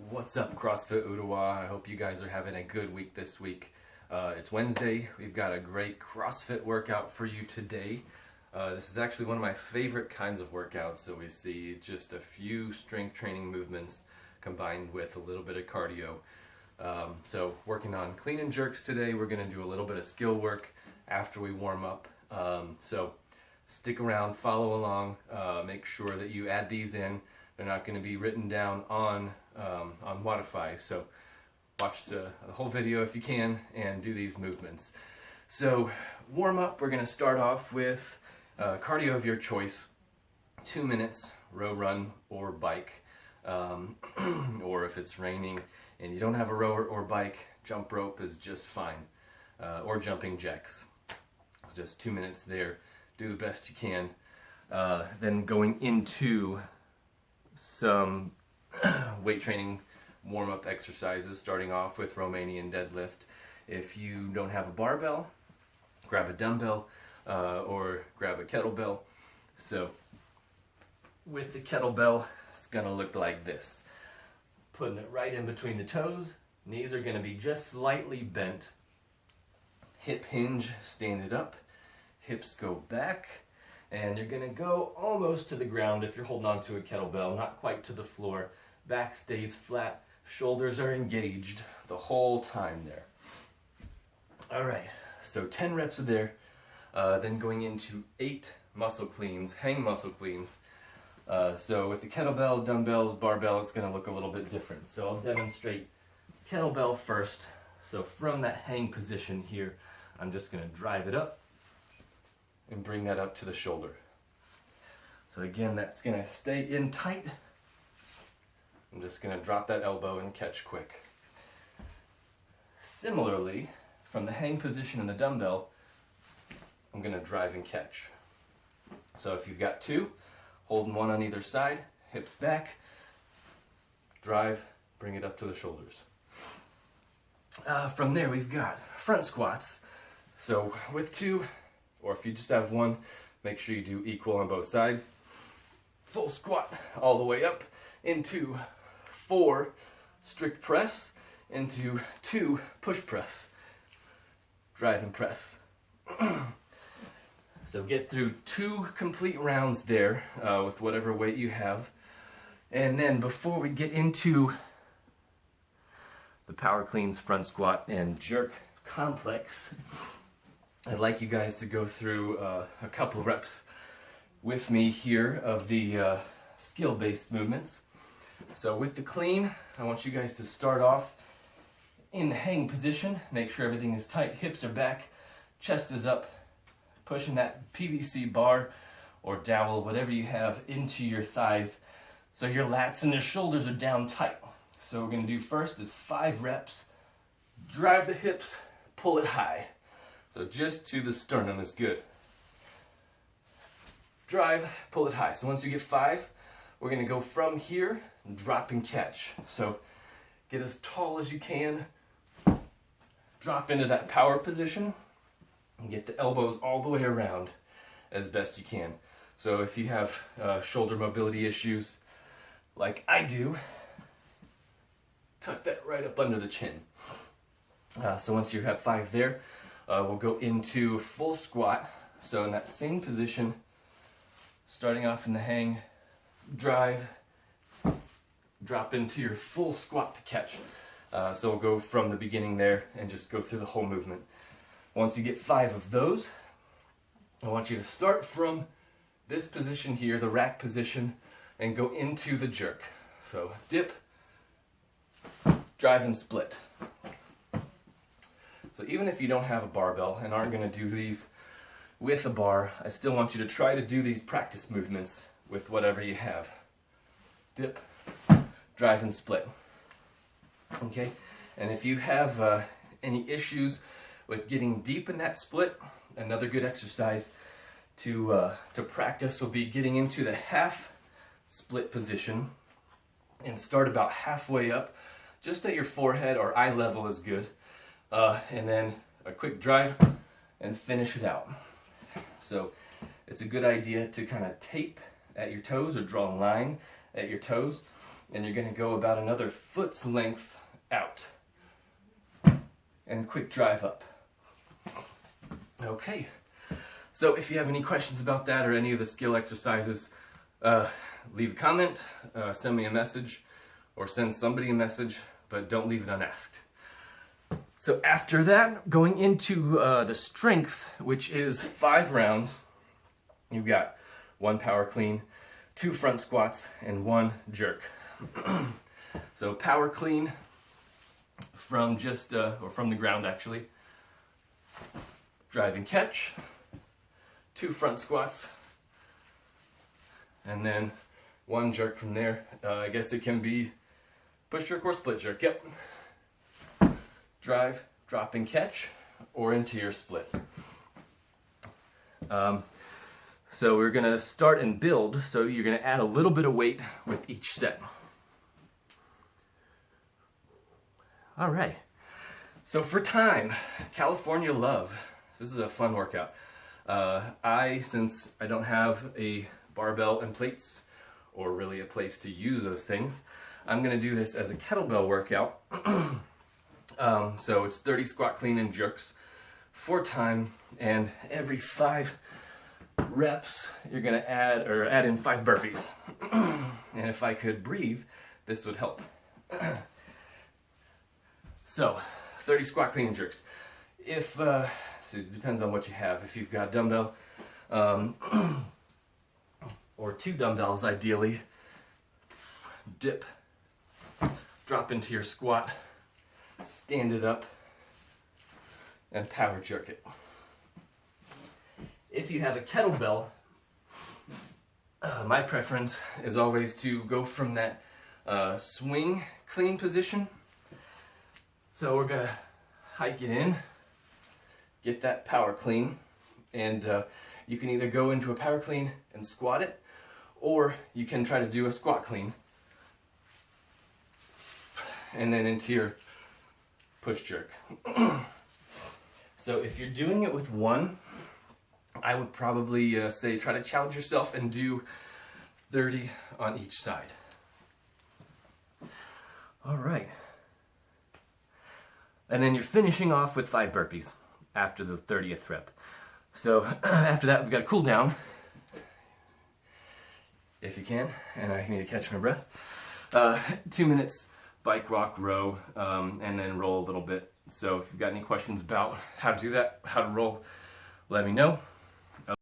What's up, CrossFit Ottawa? I hope you guys are having a good week this week. It's Wednesday. We've got a great CrossFit workout for you today. This is actually one of my favorite kinds of workouts that we see. Just a few strength training movements combined with a little bit of cardio. So working on clean and jerks today. We're going to do a little bit of skill work after we warm up. So stick around, follow along, make sure that you add these in. They're not going to be written down on Wodify, so watch the whole video if you can and do these movements. So warm up, we're going to start off with cardio of your choice, 2 minutes, row, run, or bike. Or if it's raining and you don't have a row or bike, jump rope is just fine, or jumping jacks. It's just 2 minutes there. Do the best you can. Then going into some weight training warm-up exercises, starting off with Romanian deadlift. If you don't have a barbell, grab a dumbbell or grab a kettlebell. So with the kettlebell, it's gonna look like this. Putting it right in between the toes, knees are gonna be just slightly bent. Hip hinge, stand it up, hips go back, and you're gonna go almost to the ground if you're holding on to a kettlebell, not quite to the floor. Back stays flat, shoulders are engaged the whole time there. All right, so 10 reps of there, then going into 8 muscle cleans, hang muscle cleans. So with the kettlebell, dumbbell, barbell, it's gonna look a little bit different. So I'll demonstrate kettlebell first. So from that hang position here, I'm just gonna drive it up and bring that up to the shoulder. So again, that's gonna stay in tight. I'm just gonna drop that elbow and catch quick. Similarly, from the hang position in the dumbbell, I'm gonna drive and catch. So if you've got 2, holding one on either side, hips back, drive, bring it up to the shoulders. From there, we've got front squats. So with 2, or if you just have 1, make sure you do equal on both sides. Full squat all the way up into 4 strict press, into 2 push press. Drive and press. So get through 2 complete rounds there with whatever weight you have. And then before we get into the power cleans, front squat, and jerk complex, I'd like you guys to go through a couple of reps with me here of the skill-based movements. So with the clean, I want you guys to start off in the hang position. Make sure everything is tight, hips are back, chest is up, pushing that PVC bar or dowel, whatever you have, into your thighs so your lats and your shoulders are down tight. So what we're going to do first is 5 reps, drive the hips, pull it high. So just to the sternum is good. Drive, pull it high. So once you get 5, we're going to go from here, drop and catch. So get as tall as you can, drop into that power position, and get the elbows all the way around as best you can. So if you have shoulder mobility issues, like I do, tuck that right up under the chin. So once you have 5 there, we'll go into full squat. So in that same position, starting off in the hang, drive, drop into your full squat to catch. So we'll go from the beginning there and just go through the whole movement. Once you get 5 of those, I want you to start from this position here, the rack position, and go into the jerk. So dip, drive and split. So even if you don't have a barbell and aren't going to do these with a bar, I still want you to try to do these practice movements with whatever you have. Dip, drive and split. Okay? And if you have any issues with getting deep in that split, another good exercise to practice will be getting into the half split position and start about halfway up, just at your forehead or eye level is good. And then a quick drive and finish it out. So it's a good idea to kind of tape at your toes or draw a line at your toes and you're going to go about another foot's length out. And quick drive up. Okay, so if you have any questions about that or any of the skill exercises, leave a comment, send me a message, or send somebody a message, but don't leave it unasked. So after that, going into the strength, which is 5 rounds, you've got 1 power clean, 2 front squats, and 1 jerk. So power clean from just, or from the ground actually, drive and catch, 2 front squats, and then 1 jerk from there. I guess it can be push jerk or split jerk, yep. Drive, drop and catch, or into your split. So we're gonna start and build, so you're gonna add a little bit of weight with each set. All right, so for time, California Love. This is a fun workout. Since I don't have a barbell and plates, or really a place to use those things, I'm gonna do this as a kettlebell workout. So it's 30 squat clean and jerks for time, and every 5 reps, you're gonna add in 5 burpees. And if I could breathe, this would help. So, 30 squat clean and jerks. If, so it depends on what you have. If you've got a dumbbell, or 2 dumbbells ideally, dip, drop into your squat, stand it up, and power jerk it. If you have a kettlebell, my preference is always to go from that swing clean position. So we're gonna hike it in, get that power clean, and you can either go into a power clean and squat it, or you can try to do a squat clean and then into your push jerk. So if you're doing it with 1, I would probably say try to challenge yourself and do 30 on each side. All right. And then you're finishing off with 5 burpees after the 30th rep. So after that, we've got to cool down, if you can, and I need to catch my breath. 2 minutes bike, rock, row, and then roll a little bit. So if you've got any questions about how to do that, how to roll, let me know.